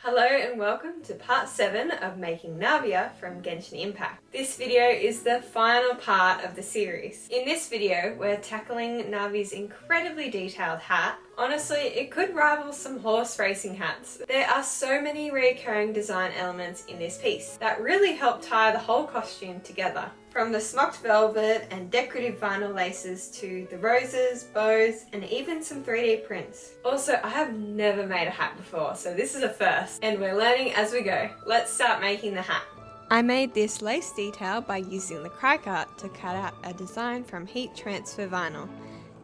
Hello and welcome to part 7 of making Navia from Genshin Impact. This video is the final part of the series. In this video we're tackling Navi's incredibly detailed hat. Honestly, it could rival some horse racing hats. There are so many recurring design elements in this piece that really help tie the whole costume together. From the smocked velvet and decorative vinyl laces to the roses, bows, and even some 3D prints. Also, I have never made a hat before, so this is a first, and we're learning as we go. Let's start making the hat. I made this lace detail by using the Crike art to cut out a design from heat transfer vinyl,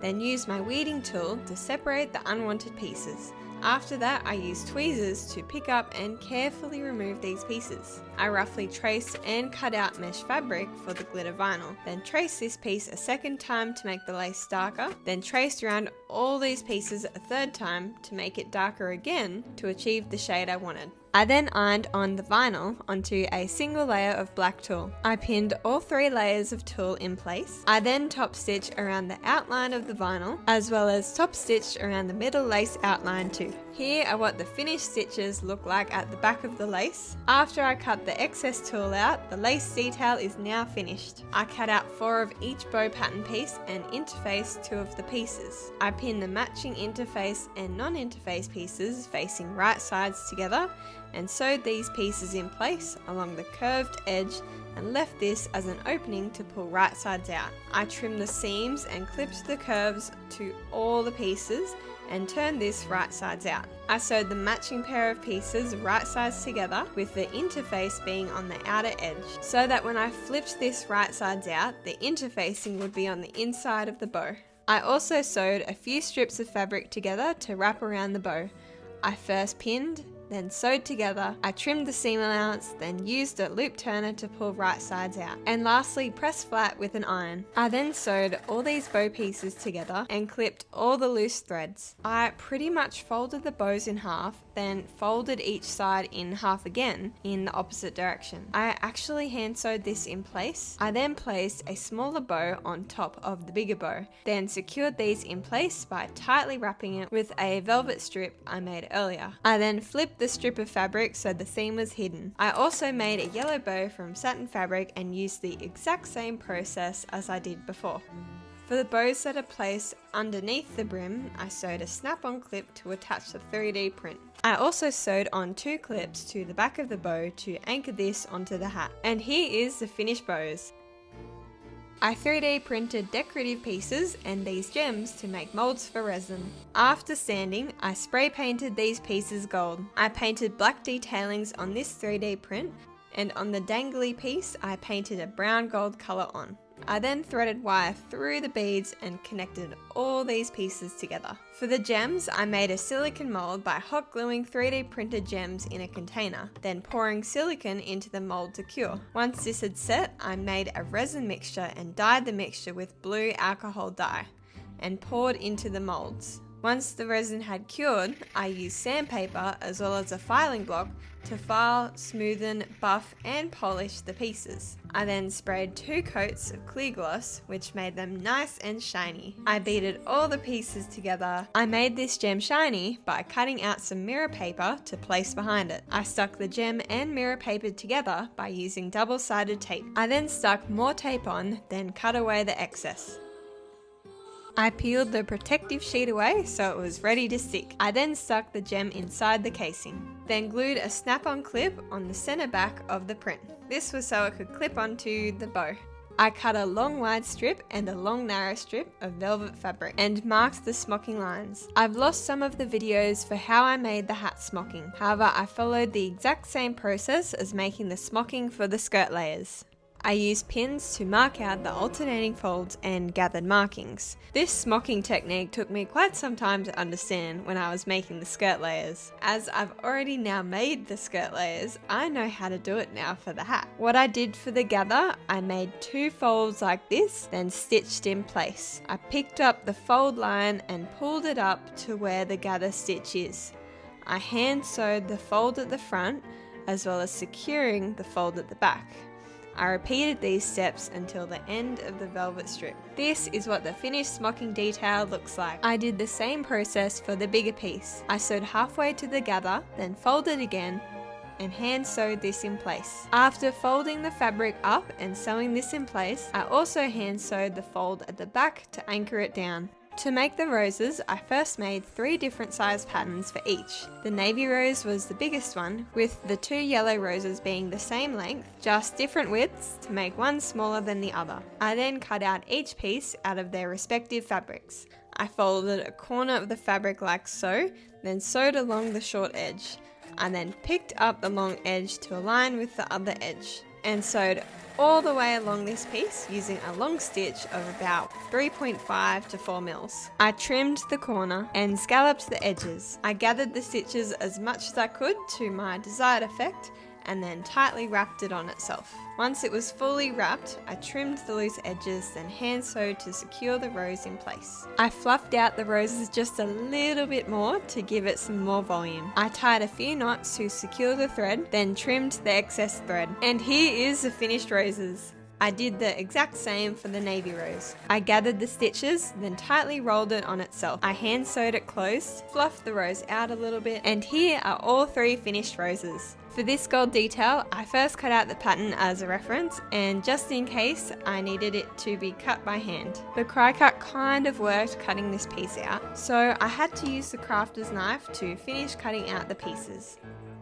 then used my weeding tool to separate the unwanted pieces. After that, I used tweezers to pick up and carefully remove these pieces. I roughly traced and cut out mesh fabric for the glitter vinyl, then traced this piece a second time to make the lace darker, then traced around all these pieces a third time to make it darker again to achieve the shade I wanted. I then ironed on the vinyl onto a single layer of black tulle. I pinned all 3 layers of tulle in place. I then top stitched around the outline of the vinyl, as well as top stitched around the middle lace outline too. Here are what the finished stitches look like at the back of the lace. After I cut the excess tulle out, the lace detail is now finished. I cut out 4 of each bow pattern piece and interfaced 2 of the pieces. I pinned the matching interface and non-interface pieces facing right sides together and sewed these pieces in place along the curved edge and left this as an opening to pull right sides out. I trimmed the seams and clipped the curves to all the pieces and turned this right sides out. I sewed the matching pair of pieces right sides together with the interface being on the outer edge, so that when I flipped this right sides out, the interfacing would be on the inside of the bow. I also sewed a few strips of fabric together to wrap around the bow. I first pinned, then sewed together. I trimmed the seam allowance, then used a loop turner to pull right sides out, and lastly pressed flat with an iron. I then sewed all these bow pieces together and clipped all the loose threads. I pretty much folded the bows in half, then folded each side in half again in the opposite direction. I actually hand sewed this in place. I then placed a smaller bow on top of the bigger bow, then secured these in place by tightly wrapping it with a velvet strip I made earlier. I then flipped the strip of fabric so the seam was hidden. I also made a yellow bow from satin fabric and used the exact same process as I did before. For the bows that are placed underneath the brim, I sewed a snap-on clip to attach the 3D print. I also sewed on 2 clips to the back of the bow to anchor this onto the hat. And here is the finished bows. I 3D printed decorative pieces and these gems to make molds for resin. After sanding, I spray painted these pieces gold. I painted black detailings on this 3D print, and on the dangly piece I painted a brown gold colour on. I then threaded wire through the beads and connected all these pieces together. For the gems, I made a silicone mold by hot gluing 3D printed gems in a container, then pouring silicone into the mold to cure. Once this had set, I made a resin mixture and dyed the mixture with blue alcohol dye, and poured into the molds. Once the resin had cured, I used sandpaper as well as a filing block to file, smoothen, buff and polish the pieces. I then sprayed 2 coats of clear gloss, which made them nice and shiny. I beaded all the pieces together. I made this gem shiny by cutting out some mirror paper to place behind it. I stuck the gem and mirror paper together by using double-sided tape. I then stuck more tape on, then cut away the excess. I peeled the protective sheet away so it was ready to stick. I then stuck the gem inside the casing, then glued a snap-on clip on the center back of the print. This was so it could clip onto the bow. I cut a long wide strip and a long narrow strip of velvet fabric and marked the smocking lines. I've lost some of the videos for how I made the hat smocking. However, I followed the exact same process as making the smocking for the skirt layers. I used pins to mark out the alternating folds and gathered markings. This smocking technique took me quite some time to understand when I was making the skirt layers. As I've already now made the skirt layers, I know how to do it now for the hat. What I did for the gather, I made 2 folds like this, then stitched in place. I picked up the fold line and pulled it up to where the gather stitch is. I hand sewed the fold at the front as well as securing the fold at the back. I repeated these steps until the end of the velvet strip. This is what the finished smocking detail looks like. I did the same process for the bigger piece. I sewed halfway to the gather, then folded again, and hand sewed this in place. After folding the fabric up and sewing this in place, I also hand sewed the fold at the back to anchor it down. To make the roses, I first made 3 different size patterns for each. The navy rose was the biggest one, with the 2 yellow roses being the same length, just different widths to make one smaller than the other. I then cut out each piece out of their respective fabrics. I folded a corner of the fabric like so, then sewed along the short edge. I then picked up the long edge to align with the other edge and sewed all the way along this piece using a long stitch of about 3.5 to 4 mils. I trimmed the corner and scalloped the edges. I gathered the stitches as much as I could to my desired effect and then tightly wrapped it on itself. Once it was fully wrapped, I trimmed the loose edges, then hand sewed to secure the rose in place. I fluffed out the roses just a little bit more to give it some more volume. I tied a few knots to secure the thread, then trimmed the excess thread. And here is the finished roses. I did the exact same for the navy rose. I gathered the stitches, then tightly rolled it on itself. I hand sewed it closed, fluffed the rose out a little bit, and here are all 3 finished roses. For this gold detail, I first cut out the pattern as a reference, and just in case, I needed it to be cut by hand. The cry cut kind of worked cutting this piece out, so I had to use the crafter's knife to finish cutting out the pieces.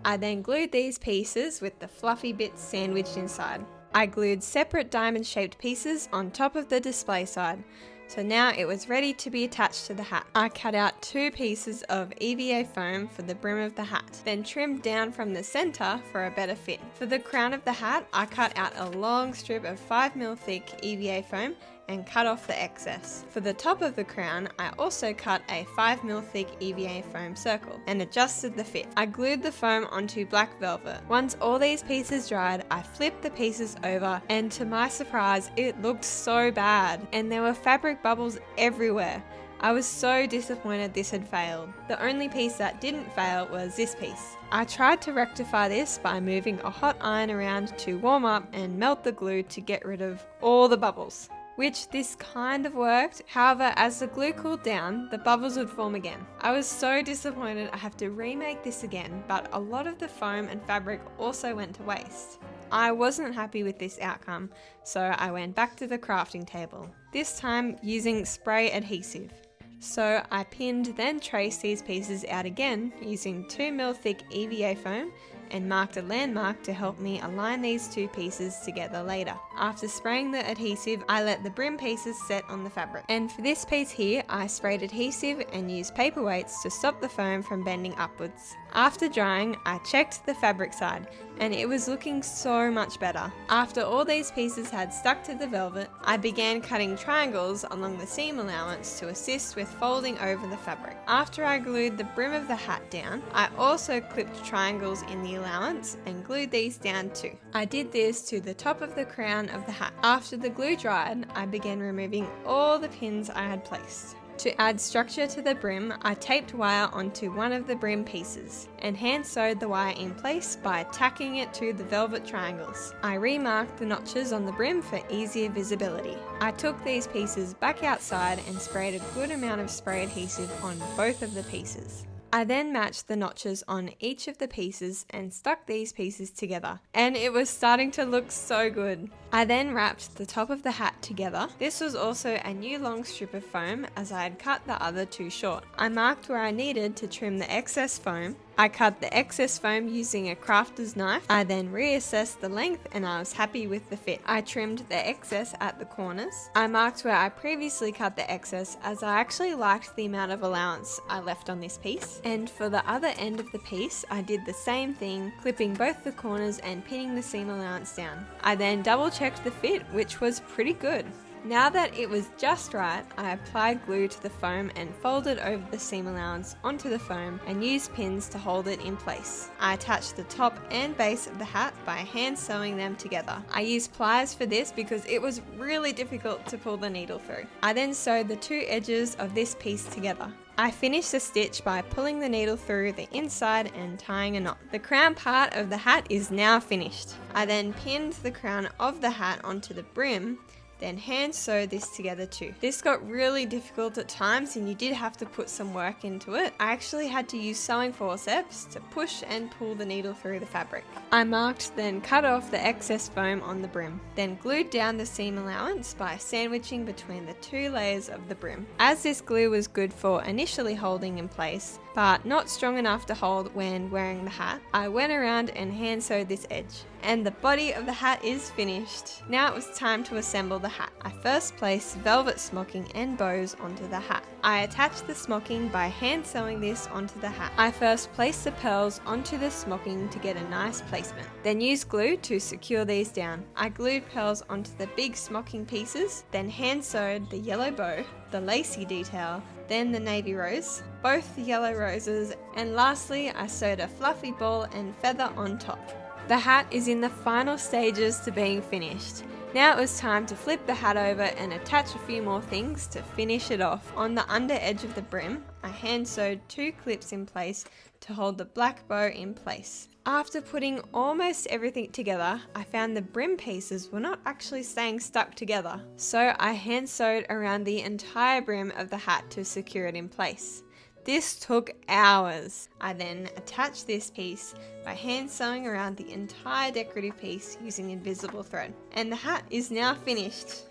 I then glued these pieces with the fluffy bits sandwiched inside. I glued separate diamond-shaped pieces on top of the display side, so now it was ready to be attached to the hat. I cut out 2 pieces of EVA foam for the brim of the hat, then trimmed down from the center for a better fit. For the crown of the hat, I cut out a long strip of 5mm thick EVA foam and cut off the excess. For the top of the crown, I also cut a 5mm thick EVA foam circle and adjusted the fit. I glued the foam onto black velvet. Once all these pieces dried, I flipped the pieces over, and to my surprise, it looked so bad and there were fabric bubbles everywhere. I was so disappointed this had failed. The only piece that didn't fail was this piece. I tried to rectify this by moving a hot iron around to warm up and melt the glue to get rid of all the bubbles, which this kind of worked. However, as the glue cooled down, the bubbles would form again. I was so disappointed I have to remake this again, but a lot of the foam and fabric also went to waste. I wasn't happy with this outcome, so I went back to the crafting table, this time using spray adhesive. So I pinned then traced these pieces out again using 2mm thick EVA foam and marked a landmark to help me align these 2 pieces together later. After spraying the adhesive, I let the brim pieces set on the fabric. And for this piece here, I sprayed adhesive and used paperweights to stop the foam from bending upwards. After drying, I checked the fabric side, and it was looking so much better. After all these pieces had stuck to the velvet, I began cutting triangles along the seam allowance to assist with folding over the fabric. After I glued the brim of the hat down, I also clipped triangles in the allowance and glued these down too. I did this to the top of the crown of the hat. After the glue dried, I began removing all the pins I had placed. To add structure to the brim, I taped wire onto one of the brim pieces and hand sewed the wire in place by tacking it to the velvet triangles. I remarked the notches on the brim for easier visibility. I took these pieces back outside and sprayed a good amount of spray adhesive on both of the pieces. I then matched the notches on each of the pieces and stuck these pieces together, and it was starting to look so good. I then wrapped the top of the hat together. This was also a new long strip of foam as I had cut the other too short. I marked where I needed to trim the excess foam. I cut the excess foam using a crafter's knife. I then reassessed the length and I was happy with the fit. I trimmed the excess at the corners. I marked where I previously cut the excess as I actually liked the amount of allowance I left on this piece. And for the other end of the piece, I did the same thing, clipping both the corners and pinning the seam allowance down. I then double checked the fit, which was pretty good. Now that it was just right, I applied glue to the foam and folded over the seam allowance onto the foam and used pins to hold it in place. I attached the top and base of the hat by hand sewing them together. I used pliers for this because it was really difficult to pull the needle through. I then sewed the two edges of this piece together. I finished the stitch by pulling the needle through the inside and tying a knot. The crown part of the hat is now finished. I then pinned the crown of the hat onto the brim, then hand sewed this together too. This got really difficult at times and you did have to put some work into it. I actually had to use sewing forceps to push and pull the needle through the fabric. I marked then cut off the excess foam on the brim, then glued down the seam allowance by sandwiching between the two layers of the brim. As this glue was good for initially holding in place, but not strong enough to hold when wearing the hat, I went around and hand sewed this edge. And the body of the hat is finished. Now it was time to assemble the hat. I first placed velvet smocking and bows onto the hat. I attached the smocking by hand sewing this onto the hat. I first placed the pearls onto the smocking to get a nice placement, then used glue to secure these down. I glued pearls onto the big smocking pieces, then hand sewed the yellow bow, the lacy detail, then the navy rose, both the yellow roses, and lastly I sewed a fluffy ball and feather on top. The hat is in the final stages to being finished. Now it was time to flip the hat over and attach a few more things to finish it off. On the under edge of the brim, I hand sewed two clips in place to hold the black bow in place. After putting almost everything together, I found the brim pieces were not actually staying stuck together. So I hand sewed around the entire brim of the hat to secure it in place. This took hours. I then attached this piece by hand sewing around the entire decorative piece using invisible thread. And the hat is now finished.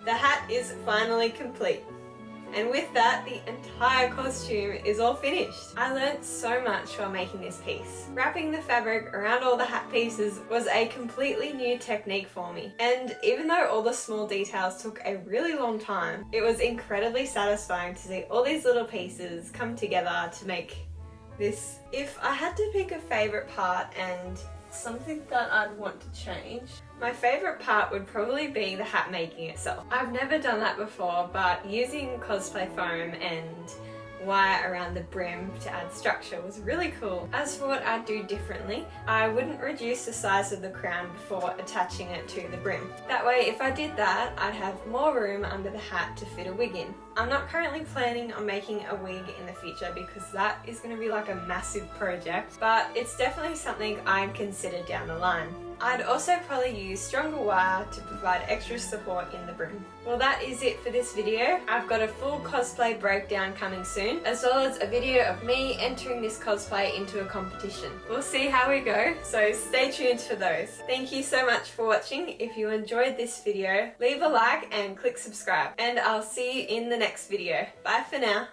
The hat is finally complete. And with that, the entire costume is all finished. I learnt so much while making this piece. Wrapping the fabric around all the hat pieces was a completely new technique for me. And even though all the small details took a really long time, it was incredibly satisfying to see all these little pieces come together to make this. If I had to pick a favourite part and something that I'd want to change, my favourite part would probably be the hat making itself. I've never done that before, but using cosplay foam and wire around the brim to add structure was really cool. As for what I'd do differently, I wouldn't reduce the size of the crown before attaching it to the brim. That way, if I did that, I'd have more room under the hat to fit a wig in. I'm not currently planning on making a wig in the future because that is going to be like a massive project, but it's definitely something I'd consider down the line. I'd also probably use stronger wire to provide extra support in the brim. Well, that is it for this video. I've got a full cosplay breakdown coming soon, as well as a video of me entering this cosplay into a competition. We'll see how we go, so stay tuned for those. Thank you so much for watching. If you enjoyed this video, leave a like and click subscribe, and I'll see you in the next video. Bye for now.